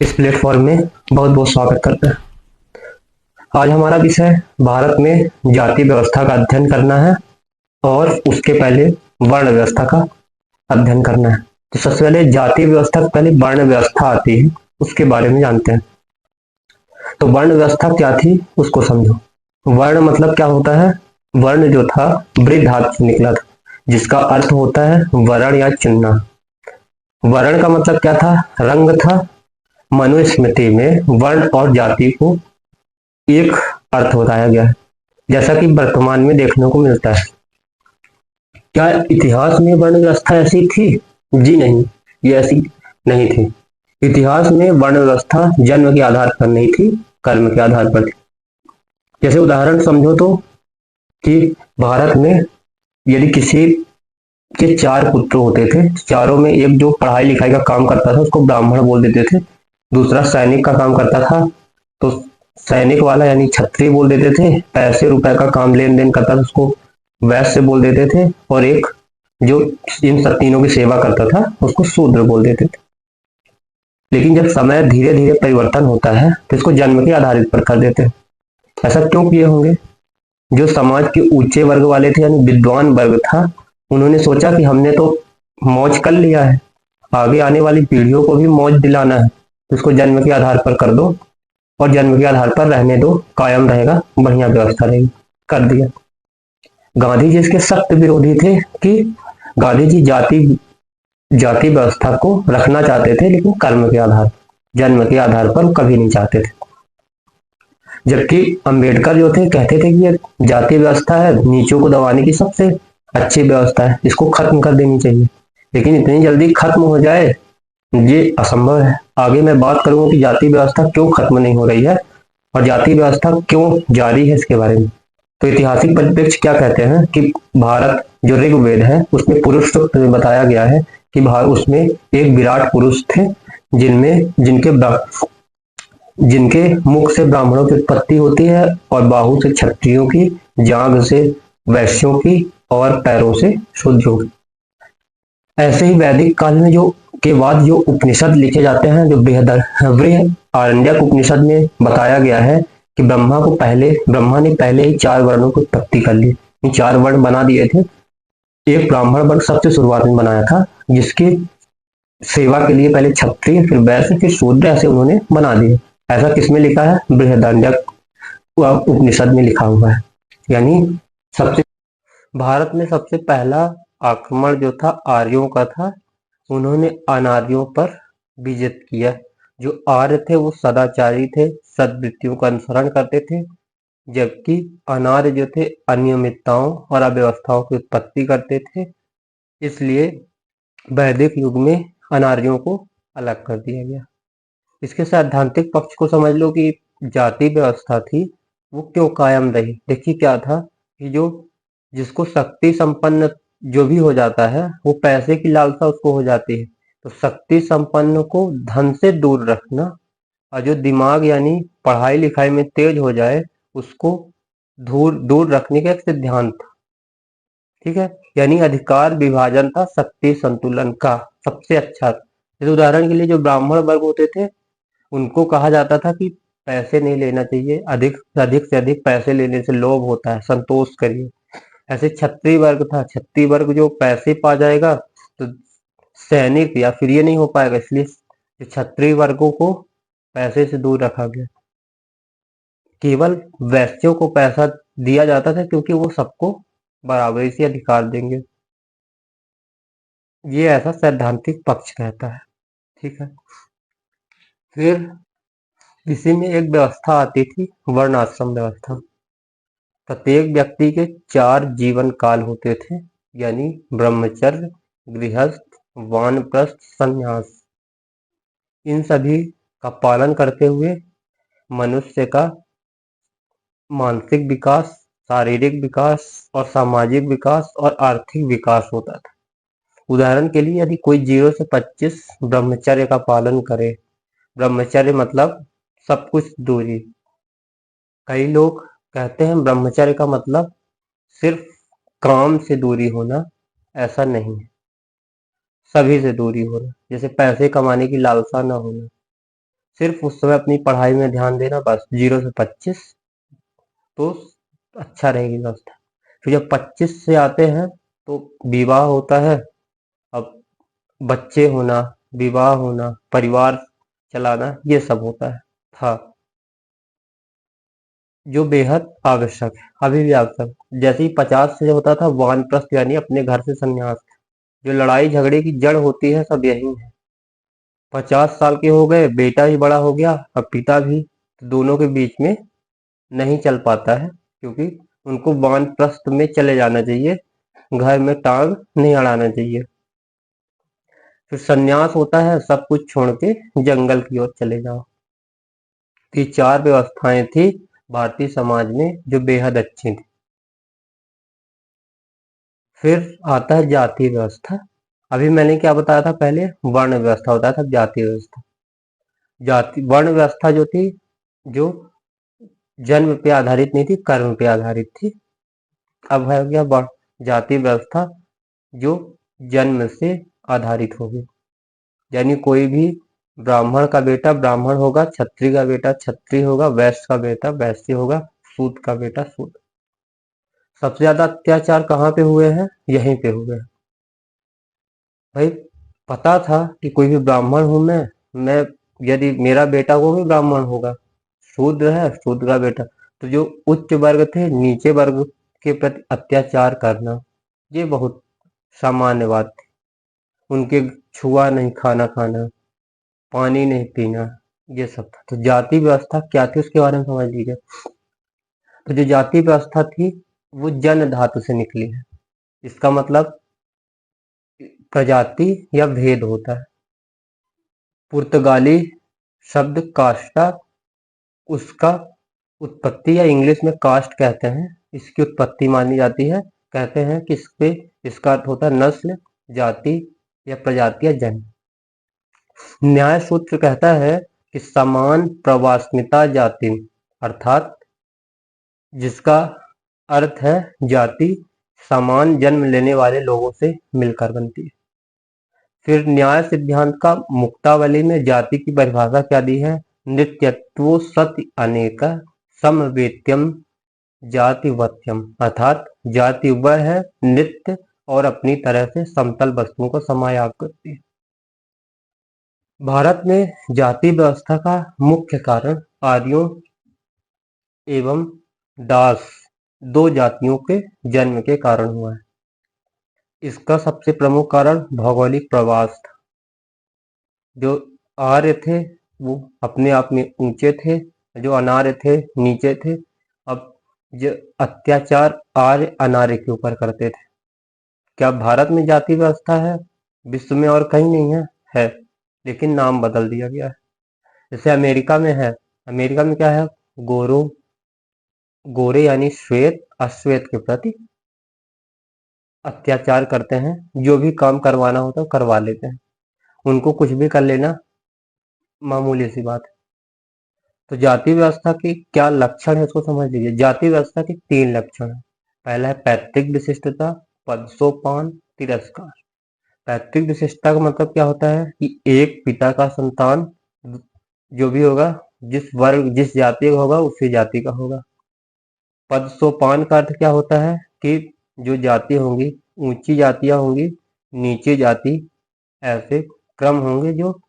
इस प्लेटफॉर्म में बहुत बहुत स्वागत करते हैं। आज हमारा विषय भारत में जाति व्यवस्था का अध्ययन करना है और उसके पहले वर्ण व्यवस्था का अध्ययन करना है। तो सबसे पहले जाति व्यवस्था से पहले वर्ण व्यवस्था आती है, उसके बारे में जानते हैं। तो वर्ण व्यवस्था क्या थी उसको समझो। वर्ण मतलब क्या होता है? वर्ण जो था वृद्ध धातु से निकला था, जिसका अर्थ होता है वर्ण या चुनना। वर्ण का मतलब क्या था? रंग था। मनुस्मृति में वर्ण और जाति को एक अर्थ बताया गया है, जैसा कि वर्तमान में देखने को मिलता है। क्या इतिहास में वर्ण व्यवस्था ऐसी थी? जी नहीं, ये ऐसी नहीं थी। इतिहास में वर्ण व्यवस्था जन्म के आधार पर नहीं थी, कर्म के आधार पर थी। जैसे उदाहरण समझो तो, कि भारत में यदि किसी के चार पुत्र होते थे, चारों में एक जो पढ़ाई लिखाई का काम करता था उसको ब्राह्मण बोल देते थे, दूसरा सैनिक का काम करता था तो सैनिक वाला यानी क्षत्रिय बोल देते थे, पैसे रुपए का काम लेन देन करता था उसको वैश्य बोल देते थे, और एक जो इन सब तीनों की सेवा करता था उसको शूद्र बोल देते थे। लेकिन जब समय धीरे धीरे परिवर्तन होता है तो इसको जन्म के आधारित पर कर देते हैं। ऐसा क्यों किए होंगे? जो समाज के ऊंचे वर्ग वाले थे यानी विद्वान वर्ग था, उन्होंने सोचा कि हमने तो मौज कर लिया है, आगे आने वाली पीढ़ियों को भी मौज दिलाना है, तो इसको जन्म के आधार पर कर दो और जन्म के आधार पर रहने दो, कायम रहेगा, बढ़िया व्यवस्था रहेगी। कर दिया। गांधी जी इसके सख्त विरोधी थे कि गांधी जी जाति जाति व्यवस्था को रखना चाहते थे, लेकिन कर्म के आधार, जन्म के आधार पर कभी नहीं चाहते थे। जबकि अंबेडकर जो थे कहते थे कि ये जाति व्यवस्था है, नीचों को दबाने की सबसे अच्छी व्यवस्था है, इसको खत्म कर देनी चाहिए। लेकिन इतनी जल्दी खत्म हो जाए ये असंभव है। आगे मैं बात करूंगा कि जाति व्यवस्था क्यों खत्म नहीं हो रही है और जाति व्यवस्था क्यों जारी है, इसके बारे में। तो ऐतिहासिक परिप्रेक्ष्य क्या कहते हैं कि भारत जो ऋग्वेद है उसमें पुरुष सूक्त में बताया गया है कि उसमें एक विराट पुरुष थे, जिनमें जिनके मुख से ब्राह्मणों की उत्पत्ति होती है और बाहु से क्षत्रियों की, जांघ से वैश्यों की और पैरों से शूद्रों की। ऐसे ही वैदिक काल में जो के बाद जो उपनिषद लिखे जाते हैं, जो बृहद आरण्यक उपनिषद में बताया गया है कि ब्रह्मा ने पहले ही चार वर्णों की उत्पत्ति कर ली, चार वर्ण बना दिए थे। एक ब्राह्मण वर्ण सबसे शुरुआत में बनाया था, जिसकी सेवा के लिए पहले क्षत्रिय, फिर वैश्य, फिर शूद्र, ऐसे उन्होंने बना दिए। ऐसा किसमें लिखा है? बृहदारण्यक उपनिषद में लिखा हुआ है। यानी सबसे भारत में सबसे पहला आक्रमण जो था आर्यों का था। उन्होंने अनार्यों पर विजय किया। जो आर्य थे वो सदाचारी थे, सद्वृत्तियों का अनुसरण करते थे, जबकि अनार्य जो थे अनियमितताओं और अव्यवस्थाओं की उत्पत्ति करते थे। इसलिए वैदिक युग में अनार्यों को अलग कर दिया गया। इसके सैद्धांतिक पक्ष को समझ लो कि जाति व्यवस्था थी वो क्यों कायम रही। देखिए क्या था कि जो जिसको शक्ति संपन्न जो भी हो जाता है वो पैसे की लालसा उसको हो जाती है, तो शक्ति संपन्न को धन से दूर रखना, और जो दिमाग यानी पढ़ाई लिखाई में तेज हो जाए उसको दूर दूर रखने का एक सिद्धांत था। ठीक है, यानी अधिकार विभाजन था शक्ति संतुलन का सबसे अच्छा। जैसे उदाहरण के लिए जो ब्राह्मण वर्ग होते थे उनको कहा जाता था कि पैसे नहीं लेना चाहिए, अधिक से अधिक पैसे लेने से लोभ होता है, संतोष करिए। ऐसे क्षत्रिय वर्ग था, क्षत्रिय वर्ग जो पैसे पा जाएगा तो सैनिक या फिर ये नहीं हो पाएगा, इसलिए क्षत्रिय वर्गों को पैसे से दूर रखा गया। केवल वैश्यों को पैसा दिया जाता था क्योंकि वो सबको बराबरी से अधिकार देंगे। ये ऐसा सैद्धांतिक पक्ष कहता है। ठीक है, फिर इसी में एक व्यवस्था आती थी, वर्ण आश्रम व्यवस्था। प्रत्येक व्यक्ति के चार जीवन काल होते थे, यानी ब्रह्मचर्य, गृहस्थ, वानप्रस्थ, संन्यास। इन सभी का पालन करते हुए मनुष्य का मानसिक विकास, शारीरिक विकास और सामाजिक विकास और आर्थिक विकास होता था। उदाहरण के लिए यदि कोई 0 से 25 ब्रह्मचर्य का पालन करे, ब्रह्मचर्य मतलब सब कुछ दूरी। कई लोग कहते हैं ब्रह्मचर्य का मतलब सिर्फ काम से दूरी होना, ऐसा नहीं है। सभी से दूरी होना, जैसे पैसे कमाने की लालसा ना होना, सिर्फ उस समय अपनी पढ़ाई में ध्यान देना, बस 0 से 25 तो अच्छा रहेगी व्यवस्था। फिर जब 25 से आते हैं तो विवाह होता है। अब बच्चे होना, विवाह होना, परिवार चलाना, ये सब होता है था, जो बेहद आवश्यक है, अभी भी आवश्यक। जैसे ही 50 से होता था वानप्रस्थ यानी अपने घर से संन्यास। जो लड़ाई झगड़े की जड़ होती है सब यही है। 50 साल के हो गए, बेटा भी बड़ा हो गया, अब पिता भी, तो दोनों के बीच में नहीं चल पाता है, क्योंकि उनको वानप्रस्थ में चले जाना चाहिए, घर में टांग नहीं अड़ाना चाहिए। फिर संन्यास होता है, सब कुछ छोड़ के जंगल की ओर चले जाओ। ये 4 व्यवस्थाएं थी भारतीय समाज में जो बेहद अच्छी थी। फिर आता है जाति व्यवस्था। अभी मैंने क्या बताया था, पहले वर्ण व्यवस्था होता था, जाति व्यवस्था। जाति वर्ण व्यवस्था जो थी, जो जन्म पे आधारित नहीं थी, कर्म पे आधारित थी। अब है गया जाति व्यवस्था जो जन्म से आधारित होगी, यानी कोई भी ब्राह्मण का बेटा ब्राह्मण होगा, क्षत्रिय का बेटा क्षत्रिय होगा, वैश्य का बेटा वैश्य होगा, शूद्र का बेटा शूद्र। सबसे ज्यादा अत्याचार कहाँ पे हुए हैं? यहीं पे हुए हैं भाई। पता था कि कोई भी ब्राह्मण हूं मैं यदि मेरा बेटा वो भी ब्राह्मण होगा, शूद्र है शूद्र का बेटा, तो जो उच्च वर्ग थे नीचे वर्ग के प्रति अत्याचार करना, ये बहुत सामान्य बात थी। उनके छुआ नहीं खाना खाना, पानी नहीं पीना, ये सब था। तो जाति व्यवस्था क्या थी उसके बारे में समझ लीजिए। तो जो जाति व्यवस्था थी वो जन धातु से निकली है। इसका मतलब प्रजाति या भेद होता है। पुर्तगाली शब्द कास्टा, उसका उत्पत्ति, या इंग्लिश में कास्ट कहते हैं, इसकी उत्पत्ति मानी जाती है। कहते हैं कि इसका अर्थ होता है नस्ल, जाति या प्रजाति या जन्म। न्याय सूत्र कहता है कि समान प्रवासनिता जाति, अर्थात जिसका अर्थ है जाति समान जन्म लेने वाले लोगों से मिलकर बनती है। फिर न्याय सिद्धांत का मुक्तावली में जाति की परिभाषा क्या दी है? नित्यत्वो सति अनेक समवेत्यम जातिवत्यम, अर्थात जाति वह है नित्य और अपनी तरह से समतल वस्तुओं को समायाब करती है। भारत में जाति व्यवस्था का मुख्य कारण आर्यों एवं दास, दो जातियों के जन्म के कारण हुआ है। इसका सबसे प्रमुख कारण भौगोलिक प्रवास था। जो आर्य थे वो अपने आप में ऊंचे थे, जो अनार्य थे नीचे थे। अब जो अत्याचार आर्य अनार्य के ऊपर करते थे। क्या भारत में जाति व्यवस्था है? विश्व में और कहीं नहीं है, लेकिन नाम बदल दिया गया है। जैसे अमेरिका में है, अमेरिका में क्या है? गोरे यानी श्वेत अश्वेत के प्रति अत्याचार करते हैं, जो भी काम करवाना होता है करवा लेते हैं, उनको कुछ भी कर लेना मामूली सी बात है। तो जाति व्यवस्था के क्या लक्षण है उसको समझ लीजिए। जाति व्यवस्था के 3 लक्षण है। पहला है पैतृक विशिष्टता, पदसोपान, तिरस्कार। पैतृक विशिष्टता का मतलब क्या होता है कि एक पिता का संतान जो भी होगा, जिस वर्ग जिस जाति का होगा उसी जाति का होगा। पदसोपान का अर्थ क्या होता है कि जो जाति होंगी, ऊंची जातियां होंगी, नीचे जाति, ऐसे क्रम होंगे जो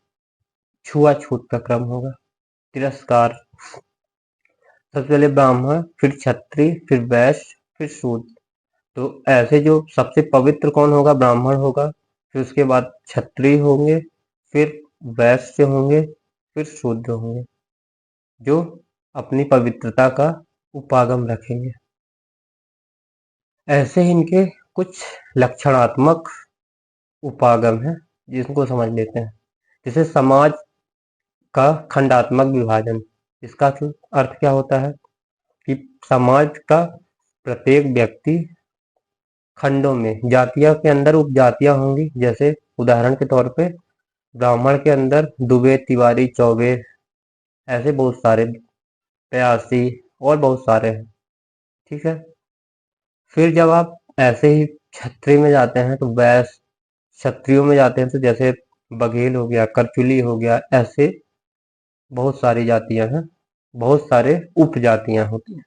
छुआछूत का क्रम होगा। तिरस्कार, सबसे पहले ब्राह्मण, फिर क्षत्रिय, फिर वैश्य, फिर शूद्र। तो ऐसे जो सबसे पवित्र कौन होगा? ब्राह्मण होगा, फिर उसके बाद क्षत्रिय होंगे, फिर वैश्य होंगे, फिर शूद्र होंगे, जो अपनी पवित्रता का उपागम रखेंगे। ऐसे ही इनके कुछ लक्षणात्मक उपागम है जिनको समझ लेते हैं। जैसे समाज का खंडात्मक विभाजन। इसका अर्थ क्या होता है कि समाज का प्रत्येक व्यक्ति खंडों में, जातियों के अंदर उपजातियां होंगी। जैसे उदाहरण के तौर पे ब्राह्मण के अंदर दुबे, तिवारी, चौबे, ऐसे बहुत सारे, प्यासी और बहुत सारे हैं। ठीक है। फिर जब आप ऐसे ही क्षत्रिय में जाते हैं तो वैश्य, क्षत्रियों में जाते हैं तो जैसे बघेल हो गया, करचुली हो गया, ऐसे बहुत सारी जातियां हैं, बहुत सारे उपजातियां होती हैं।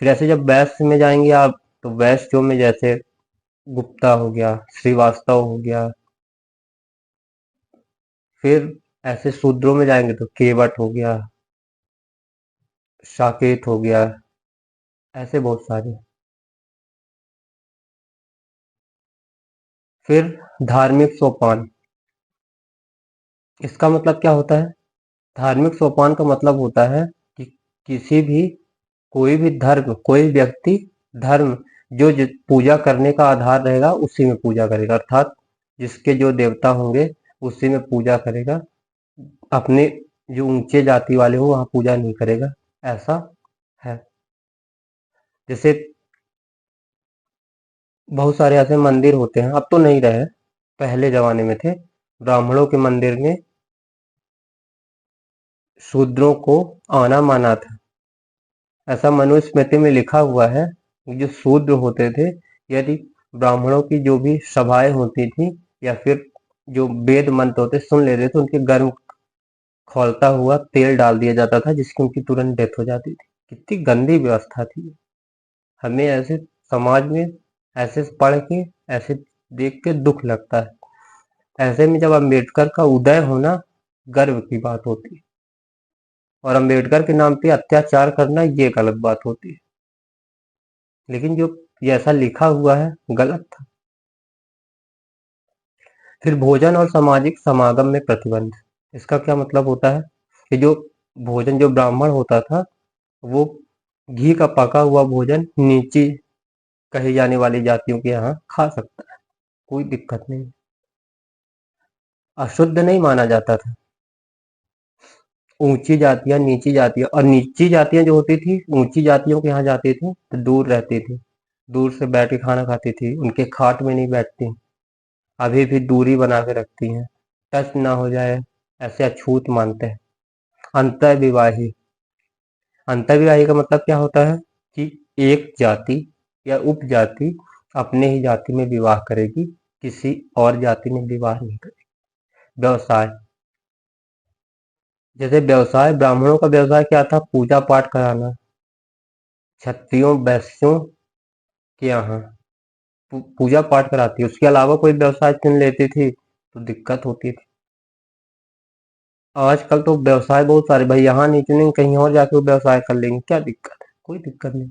फिर ऐसे जब वैश्य में जाएंगे आप, तो वैश्यों में जैसे गुप्ता हो गया, श्रीवास्तव हो गया। फिर ऐसे शूद्रों में जाएंगे तो केवट हो गया, साकेत हो गया, ऐसे बहुत सारे। फिर धार्मिक सोपान, इसका मतलब क्या होता है? धार्मिक सोपान का मतलब होता है कि किसी भी, कोई भी धर्म, कोई व्यक्ति धर्म जो पूजा करने का आधार रहेगा उसी में पूजा करेगा, अर्थात जिसके जो देवता होंगे उसी में पूजा करेगा। अपने जो ऊंचे जाति वाले हो वहां पूजा नहीं करेगा, ऐसा है। जैसे बहुत सारे ऐसे मंदिर होते हैं, अब तो नहीं रहे, पहले जमाने में थे। ब्राह्मणों के मंदिर में शूद्रों को आना माना था। ऐसा मनुस्मृति में लिखा हुआ है कि जो शूद्र होते थे, यदि ब्राह्मणों की जो भी सभाएं होती थी या फिर जो वेद मंत्र होते सुन लेते थे, उनके गर्म खौलता हुआ तेल डाल दिया जाता था, जिसकी उनकी तुरंत डेथ हो जाती थी। कितनी गंदी व्यवस्था थी। हमें ऐसे समाज में ऐसे पढ़ के, ऐसे देख के दुख लगता है। ऐसे में जब अम्बेडकर का उदय होना गर्व की बात होती है, और अम्बेडकर के नाम पे अत्याचार करना ये गलत बात होती है। लेकिन जो ये ऐसा लिखा हुआ है गलत था। फिर भोजन और सामाजिक समागम में प्रतिबंध, इसका क्या मतलब होता है कि जो भोजन, जो ब्राह्मण होता था, वो घी का पका हुआ भोजन नीची कही जाने वाली जातियों के यहाँ खा सकता है, कोई दिक्कत नहीं, अशुद्ध नहीं माना जाता था। ऊंची जातियां, नीची जातियां, और नीची जातियां जो होती थी ऊंची जातियों के यहाँ जाती थी तो दूर रहती थी, दूर से बैठ के खाना खाती थी, उनके खाट में नहीं बैठती। अभी भी दूरी बना के रखती हैं, टच ना हो जाए ऐसे अछूत मानते हैं। अंतर्विवाही, अंतर्विवाही का मतलब क्या होता है कि एक जाति या उपजाति अपने ही जाति में विवाह करेगी, किसी और जाति में विवाह नहीं करेगी। व्यवसाय, जैसे व्यवसाय, ब्राह्मणों का व्यवसाय क्या था? पूजा पाठ कराना। क्षत्रियों वैश्यों के यहाँ पूजा पाठ कराती, उसके अलावा कोई व्यवसाय चुन लेती थी तो दिक्कत होती थी। आजकल तो व्यवसाय बहुत सारे, भाई यहाँ नहीं चुनेंगे कहीं और जाके वो व्यवसाय कर लेंगे, क्या दिक्कत है? कोई दिक्कत नहीं।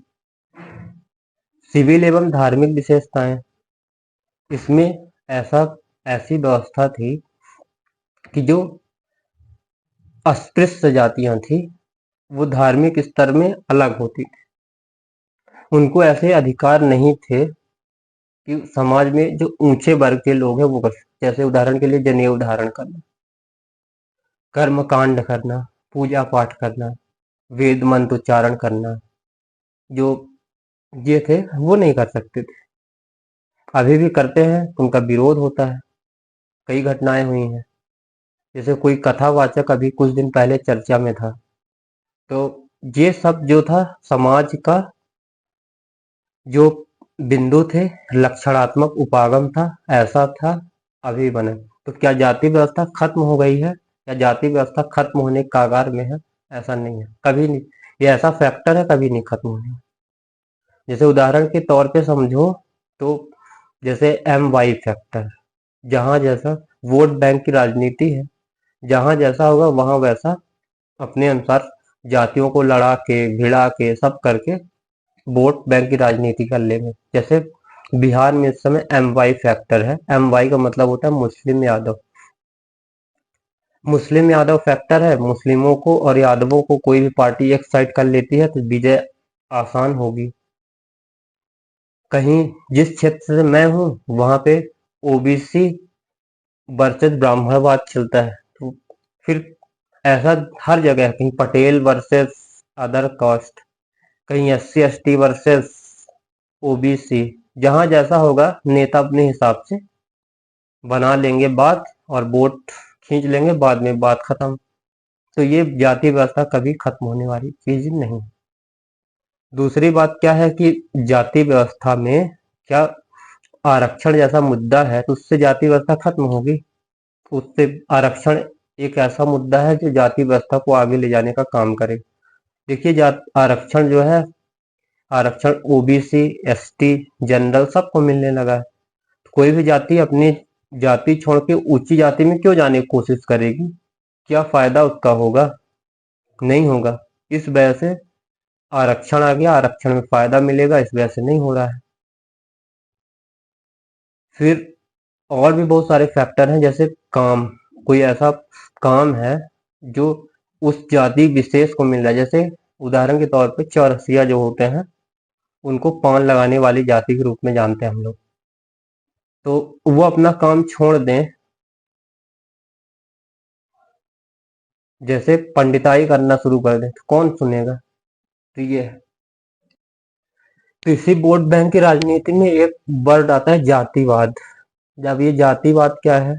सिविल एवं धार्मिक विशेषताएं, इसमें ऐसा, ऐसी व्यवस्था थी कि जो अस्पृश्य जातियां थी वो धार्मिक स्तर में अलग होती थी। उनको ऐसे अधिकार नहीं थे कि समाज में जो ऊंचे वर्ग के लोग हैं वो कर, जैसे उदाहरण के लिए जनेऊ धारण करना, कर्म कांड करना, पूजा पाठ करना, वेद मंत्र उच्चारण करना, जो ये थे वो नहीं कर सकते थे। अभी भी करते हैं तो उनका विरोध होता है। कई घटनाएं हुई हैं, जैसे कोई कथावाचक अभी कुछ दिन पहले चर्चा में था, तो ये सब जो था समाज का जो बिंदु थे, लक्षणात्मक उपागम था, ऐसा था, अभी बने। तो क्या जाति व्यवस्था खत्म हो गई है या जाति व्यवस्था खत्म होने के कगार में है? ऐसा नहीं है, कभी नहीं। ये ऐसा फैक्टर है, कभी नहीं खत्म होने। जैसे उदाहरण के तौर पे समझो तो जैसे एम वाई फैक्टर, जहां जैसा वोट बैंक की राजनीति है, जहां जैसा होगा वहां वैसा अपने अनुसार जातियों को लड़ा के भिड़ा के सब करके वोट बैंक की राजनीति कर लेंगे। जैसे बिहार में इस समय एम वाई फैक्टर है। एम वाई का मतलब होता है मुस्लिम यादव। मुस्लिम यादव फैक्टर है, मुस्लिमों को और यादवों को कोई भी पार्टी एक साइड कर लेती है तो विजय आसान होगी। कहीं जिस क्षेत्र से मैं हूँ वहां पे ओबीसी वर्सेस ब्राह्मणवाद चलता है, तो फिर ऐसा हर जगह है, कहीं पटेल वर्सेस अदर कास्ट, कहीं एससी एसटी वर्सेस ओबीसी, जहां जैसा होगा नेता अपने हिसाब से बना लेंगे बात और वोट खींच लेंगे, बाद में बात खत्म। तो ये जाति व्यवस्था कभी खत्म होने वाली चीज नहीं। दूसरी बात क्या है कि जाति व्यवस्था में क्या आरक्षण जैसा मुद्दा है, तो उससे जाति व्यवस्था खत्म होगी? उससे आरक्षण एक ऐसा मुद्दा है जो जाति व्यवस्था को आगे ले जाने का काम करे। देखिए, जात आरक्षण जो है, आरक्षण ओबीसी, एसटी, जनरल सबको मिलने लगा है। कोई भी जाति अपनी जाति छोड़ के ऊंची जाति में क्यों जाने की कोशिश करेगी? क्या फायदा उसका होगा? नहीं होगा। इस वजह से आरक्षण आ गया, आरक्षण में फायदा मिलेगा, इस वजह से नहीं हो रहा है। फिर और भी बहुत सारे फैक्टर हैं, जैसे काम, कोई ऐसा काम है जो उस जाति विशेष को मिल रहा है। जैसे उदाहरण के तौर पे चौरसिया जो होते हैं, उनको पान लगाने वाली जाति के रूप में जानते हैं हम लोग। तो वो अपना काम छोड़ दें, जैसे पंडिताई करना शुरू कर दें, तो कौन सुनेगा? तो ये है। तो इसी वोट बैंक की राजनीति में एक वर्ड आता है जातिवाद। जब ये जातिवाद क्या है?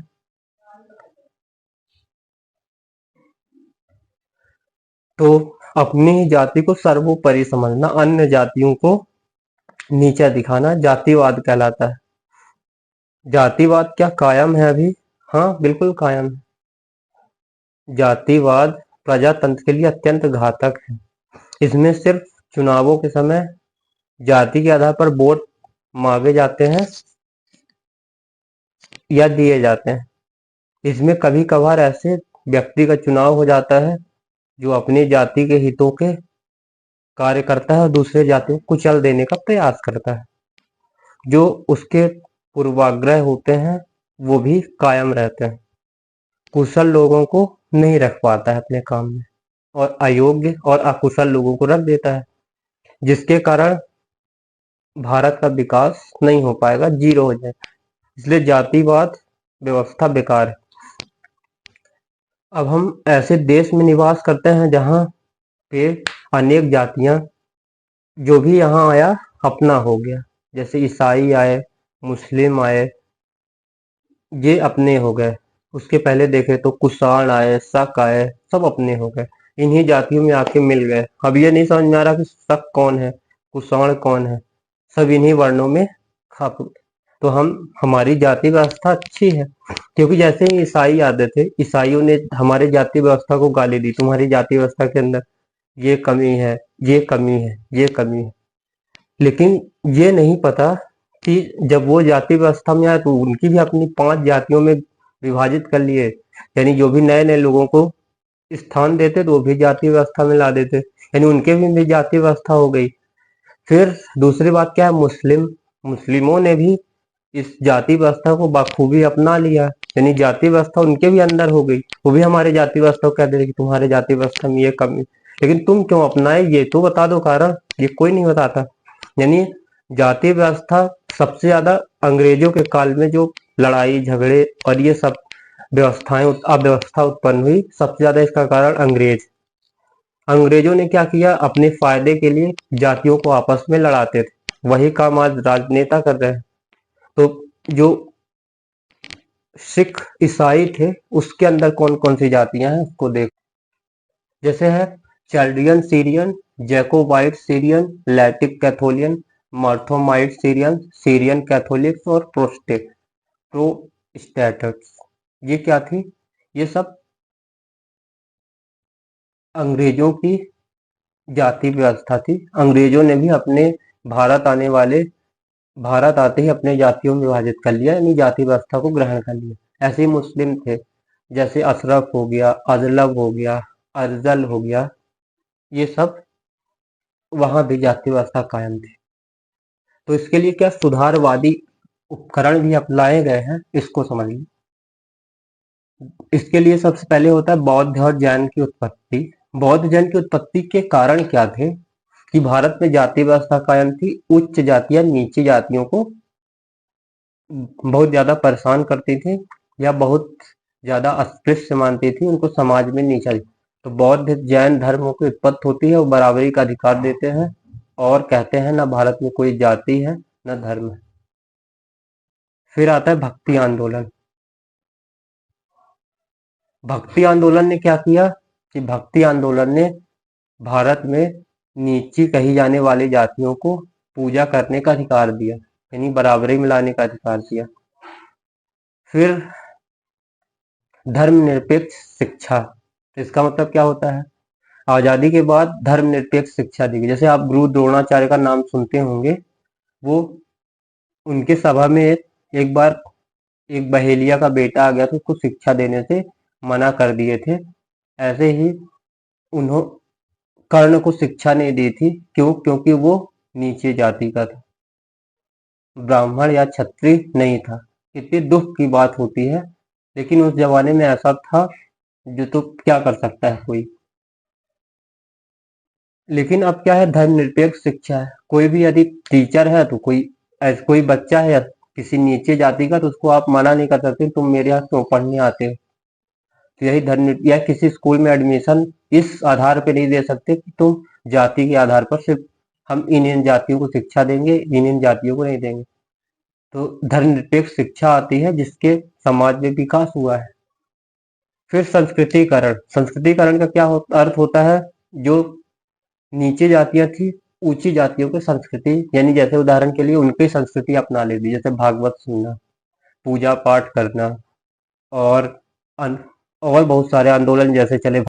तो अपनी ही जाति को सर्वोपरि समझना, अन्य जातियों को नीचा दिखाना जातिवाद कहलाता है। जातिवाद क्या कायम है अभी? हाँ, बिल्कुल कायम है। जातिवाद प्रजातंत्र के लिए अत्यंत घातक है। इसमें सिर्फ चुनावों के समय जाति के आधार पर वोट मांगे जाते हैं या दिए जाते हैं। इसमें कभी कभार ऐसे व्यक्ति का चुनाव हो जाता है जो अपनी जाति के हितों के कार्य करता है और दूसरे जाति को कुचल देने का प्रयास करता है। जो उसके पूर्वाग्रह होते हैं वो भी कायम रहते हैं। कुशल लोगों को नहीं रख पाता है अपने काम में, और अयोग्य और अकुशल लोगों को रख देता है, जिसके कारण भारत का विकास नहीं हो पाएगा, जीरो हो जाएगा। इसलिए जातिवाद व्यवस्था बेकार है। अब हम ऐसे देश में निवास करते हैं जहाँ पे अनेक जातियां, जो भी यहाँ आया अपना हो गया। जैसे ईसाई आए, मुस्लिम आए, ये अपने हो गए। उसके पहले देखे तो कुषाण आए, शक आए, सब अपने हो गए। इन्हीं जातियों में आके मिल गए। अब ये नहीं समझ में आ रहा कि शक कौन है, कुषाण कौन है। सब इन्हीं वर्णों में खप। तो हमारी जाति व्यवस्था अच्छी है, क्योंकि जैसे ही ईसाई आते थे, ईसाइयों ने हमारी जाति व्यवस्था को गाली दी। तुम्हारी जाति व्यवस्था के अंदर ये कमी है, ये कमी है, ये कमी है। लेकिन ये नहीं पता कि जब वो जाति व्यवस्था में आए तो उनकी भी अपनी 5 जातियों में विभाजित कर लिए। यानी जो भी नए नए लोगों को स्थान देते तो वो भी जाति व्यवस्था में ला देते, यानी उनके भी जाति व्यवस्था हो गई। फिर दूसरी बात क्या है, मुस्लिमों ने भी इस जाति व्यवस्था को बखूबी अपना लिया, यानी जाति व्यवस्था उनके भी अंदर हो गई। वो भी हमारे जाति व्यवस्था को कह दे कि तुम्हारे जाति व्यवस्था में ये कमी। लेकिन तुम क्यों अपनाए, ये तो बता दो कारण। ये कोई नहीं बताता। यानी जाति व्यवस्था सबसे ज्यादा अंग्रेजों के काल में जो लड़ाई झगड़े और ये सब व्यवस्थाएं अव्यवस्था उत्पन्न हुई, सबसे ज्यादा इसका कारण अंग्रेजों ने क्या किया, अपने फायदे के लिए जातियों को आपस में लड़ाते थे। वही काम आज राजनेता कर रहे हैं। तो जो सिख ईसाई थे उसके अंदर कौन कौन सी जातियां हैं उसको देख। जैसे है Chaldean Syrian, Jacobite Syrian, Latin Catholic, Marthomite Syrian, Syrian Catholics और प्रोस्टेटर्स। ये क्या थी? ये सब अंग्रेजों की जाति व्यवस्था थी। अंग्रेजों ने भी अपने भारत आने वाले भारत आते ही अपने जातियों में विभाजित कर लिया, यानी जाति व्यवस्था को ग्रहण कर लिया। ऐसे ही मुस्लिम थे, जैसे अशरफ हो गया, अजलब हो गया, अरजल हो गया, ये सब वहां भी जाति व्यवस्था कायम थी। तो इसके लिए क्या सुधारवादी उपकरण भी अपनाए गए हैं, इसको समझिए। इसके लिए सबसे पहले होता है बौद्ध और जैन की उत्पत्ति। बौद्ध जैन की उत्पत्ति के कारण क्या थे कि भारत में जाति व्यवस्था कायम थी। उच्च जातियां नीची जातियों को बहुत ज्यादा परेशान करती थी या बहुत ज्यादा अस्पृश्य मानती थी, उनको समाज में नीचा। तो बौद्ध जैन धर्मों की उत्पत्ति होती है, वो बराबरी का अधिकार देते हैं और कहते हैं न भारत में कोई जाति है न धर्म है। फिर आता है भक्ति आंदोलन। भक्ति आंदोलन ने क्या किया कि भक्ति आंदोलन ने भारत में नीची कही जाने वाली जातियों को पूजा करने का अधिकार दिया, यानी बराबरी में लाने का अधिकार दिया। फिर धर्मनिरपेक्ष शिक्षा। तो इसका मतलब क्या होता है? आजादी के बाद धर्मनिरपेक्ष शिक्षा दी गई। जैसे आप गुरु द्रोणाचार्य का नाम सुनते होंगे, वो उनके सभा में एक बार एक बहेलिया का बेटा आ गया था, उसको शिक्षा देने से मना कर दिए थे। ऐसे ही उन्हों कर्ण को शिक्षा नहीं दी थी। क्यों? क्योंकि वो नीचे जाति का था, ब्राह्मण या क्षत्रिय नहीं था। कितनी दुख की बात होती है, लेकिन उस जमाने में ऐसा था, जो तो क्या कर सकता है कोई। लेकिन अब क्या है, धर्मनिरपेक्ष शिक्षा है। कोई भी यदि टीचर है तो कोई बच्चा है या किसी नीचे जाति का, तो उसको आप मना नहीं कर सकते तुम मेरे यहाँ क्यों पढ़ने आते हो। तो यही धर्म, या किसी स्कूल में एडमिशन इस आधार पे नहीं दे सकते कि तुम जाति के आधार पर सिर्फ हम इन जातियों को शिक्षा देंगे, इन जातियों को नहीं देंगे। तो धर्मनिरपेक्ष शिक्षा आती है जिसके समाज में विकास हुआ है। फिर संस्कृतिकरण। संस्कृतिकरण का क्या अर्थ होता है? जो नीचे जातियां थी, ऊंची जातियों की संस्कृति, यानी जैसे उदाहरण के लिए उनकी संस्कृति अपना लेती, जैसे भागवत सुनना, पूजा पाठ करना, और और बहुत सारे आंदोलन जैसे चले